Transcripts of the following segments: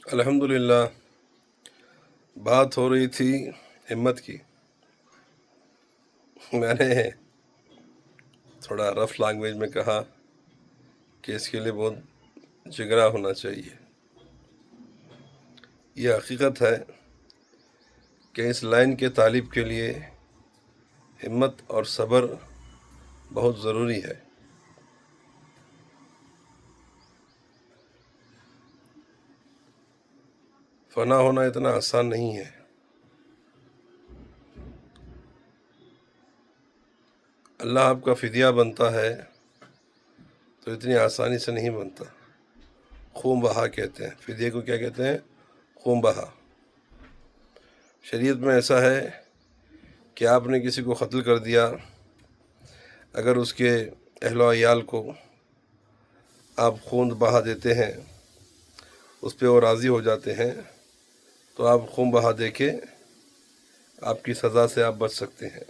الحمدللہ بات ہو رہی تھی ہمت کی۔ میں نے تھوڑا رف لینگویج میں کہا کہ اس کے لیے بہت جگرا ہونا چاہیے۔ یہ حقیقت ہے کہ اس لائن کے طالب کے لیے ہمت اور صبر بہت ضروری ہے۔ فنا ہونا اتنا آسان نہیں ہے۔ اللہ آپ کا فدیہ بنتا ہے تو اتنی آسانی سے نہیں بنتا۔ خون بہا کہتے ہیں، فدیے کو کیا کہتے ہیں؟ خون بہا۔ شریعت میں ایسا ہے کہ آپ نے کسی کو قتل کر دیا، اگر اس کے اہل و عیال کو آپ خون بہا دیتے ہیں، اس پہ وہ راضی ہو جاتے ہیں، تو آپ خون بہا دے کے آپ کی سزا سے آپ بچ سکتے ہیں۔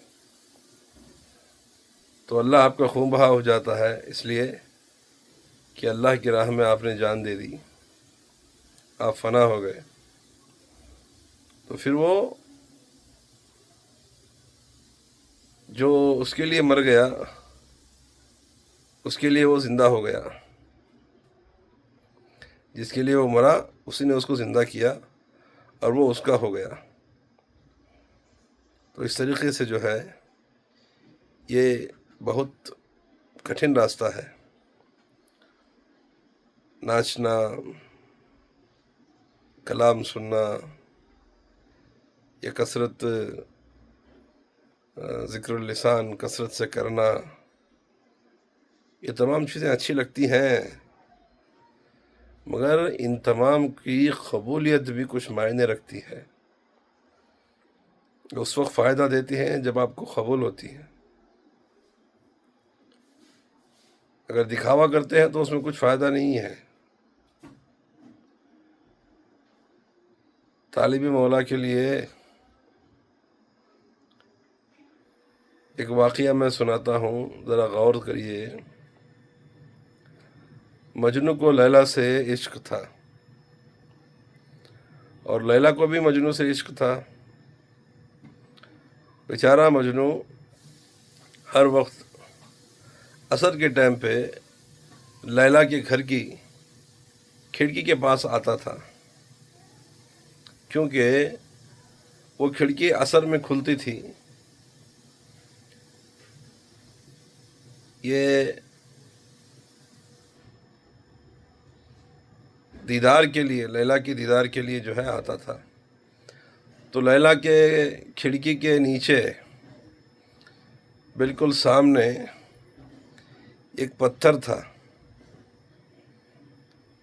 تو اللہ آپ کا خون بہا ہو جاتا ہے اس لیے کہ اللہ کی راہ میں آپ نے جان دے دی، آپ فنا ہو گئے۔ تو پھر وہ جو اس کے لیے مر گیا، اس کے لیے وہ زندہ ہو گیا۔ جس کے لیے وہ مرا اسی نے اس کو زندہ کیا اور وہ اس کا ہو گیا۔ تو اس طریقے سے جو ہے یہ بہت کٹھن راستہ ہے۔ ناچنا، کلام سننا یا کثرت ذکر اللسان کثرت سے کرنا، یہ تمام چیزیں اچھی لگتی ہیں، مگر ان تمام کی قبولیت بھی کچھ معنی رکھتی ہے۔ اس وقت فائدہ دیتی ہیں جب آپ کو قبول ہوتی ہے۔ اگر دکھاوا کرتے ہیں تو اس میں کچھ فائدہ نہیں ہے۔ طالب مولا کے لیے ایک واقعہ میں سناتا ہوں، ذرا غور کریے۔ مجنو کو لیلا سے عشق تھا اور لیلا کو بھی مجنو سے عشق تھا۔ بیچارہ مجنو ہر وقت عصر کے ٹائم پہ لیلا کے گھر کی کھڑکی کے پاس آتا تھا، کیونکہ وہ کھڑکی عصر میں کھلتی تھی۔ یہ دیدار کے لیے، لیلا کی دیدار کے لیے جو ہے آتا تھا۔ تو لیلا کے کھڑکی کے نیچے بالکل سامنے ایک پتھر تھا۔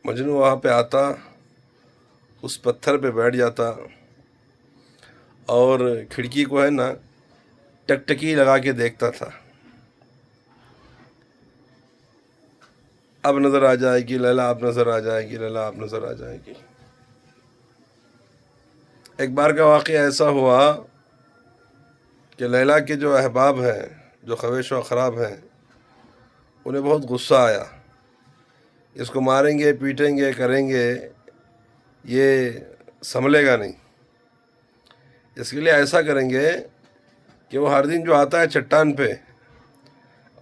مجنو وہاں پہ آتا، اس پتھر پہ بیٹھ جاتا اور کھڑکی کو ہے نا ٹکٹکی لگا کے دیکھتا تھا۔ اب نظر آ جائے گی لیلا، اب نظر آ جائے گی لیلا، اب نظر آ جائے گی۔ ایک بار کا واقعہ ایسا ہوا کہ لیلا کے جو احباب ہیں، جو خویش و خراب ہیں، انہیں بہت غصہ آیا۔ اس کو ماریں گے، پیٹیں گے، کریں گے، یہ سنبھلے گا نہیں۔ اس کے لیے ایسا کریں گے کہ وہ ہر دن جو آتا ہے چٹان پہ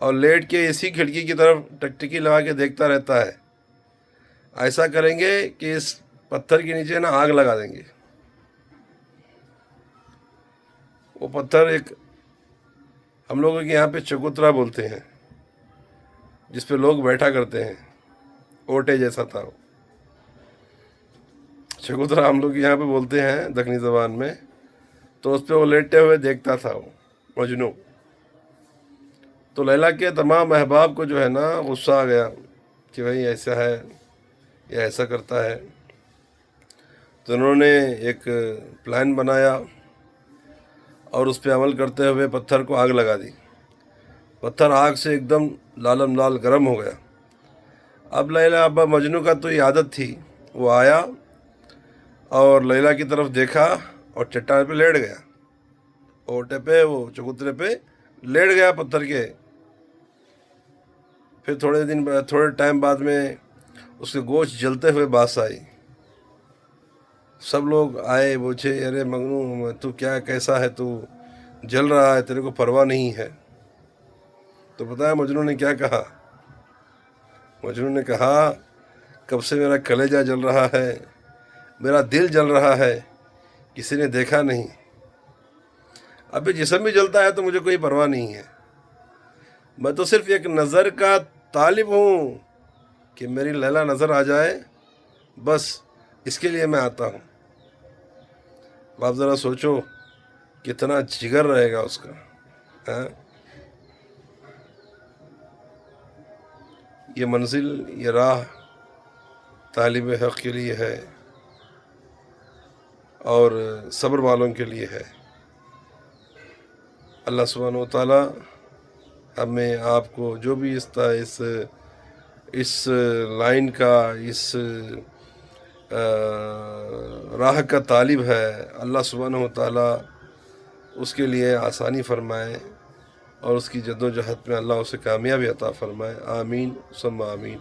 اور لیٹ کے اسی کھڑکی کی طرف ٹکٹکی لگا کے دیکھتا رہتا ہے، ایسا کریں گے کہ اس پتھر کے نیچے نا آگ لگا دیں گے۔ وہ پتھر ایک ہم لوگوں کے یہاں پہ چکوترا بولتے ہیں، جس پہ لوگ بیٹھا کرتے ہیں، اوٹے جیسا تھا وہ چکوترا، ہم لوگ یہاں پہ بولتے ہیں دکنی زبان میں۔ تو اس پہ وہ لیٹے ہوئے دیکھتا تھا وہ مجنو۔ تو لیلا کے تمام احباب کو جو ہے نا غصہ آ گیا کہ بھائی ایسا ہے یا ایسا کرتا ہے۔ تو انہوں نے ایک پلان بنایا اور اس پہ عمل کرتے ہوئے پتھر کو آگ لگا دی۔ پتھر آگ سے ایک دم لالم لال گرم ہو گیا۔ اب لیلا ابا مجنو کا تو یہ عادت تھی، وہ آیا اور لیلا کی طرف دیکھا اور چٹان پہ لیٹ گیا، اوٹے پہ، وہ چبوترے پہ لیٹ گیا پتھر کے۔ پھر تھوڑے ٹائم بعد میں اس کے گوشت جلتے ہوئے باس آئی۔ سب لوگ آئے پوچھے ارے مجنوں تو کیا کیسا ہے، تو جل رہا ہے، تیرے کو پرواہ نہیں ہے؟ تو پتہ ہے مجنوں نے کیا کہا؟ مجنوں نے کہا کب سے میرا کلیجہ جل رہا ہے، میرا دل جل رہا ہے، کسی نے دیکھا نہیں، ابھی جسم بھی جلتا ہے تو مجھے کوئی پرواہ نہیں ہے، میں تو صرف ایک نظر کا طالب ہوں کہ میری لیلا نظر آ جائے، بس اس کے لیے میں آتا ہوں۔ آپ ذرا سوچو کتنا جگر رہے گا اس کا، ہاں؟ یہ منزل، یہ راہ طالب حق کے لیے ہے اور صبر والوں کے لیے ہے۔ اللہ سبحانہ و تعالیٰ ہمیں آپ کو جو بھی اس لائن کا، اس راہ کا طالب ہے، اللہ سبحانہ و تعالیٰ اس کے لیے آسانی فرمائے اور اس کی جد و جہد میں اللہ اسے کامیابی عطا فرمائے۔ آمین ثم آمین۔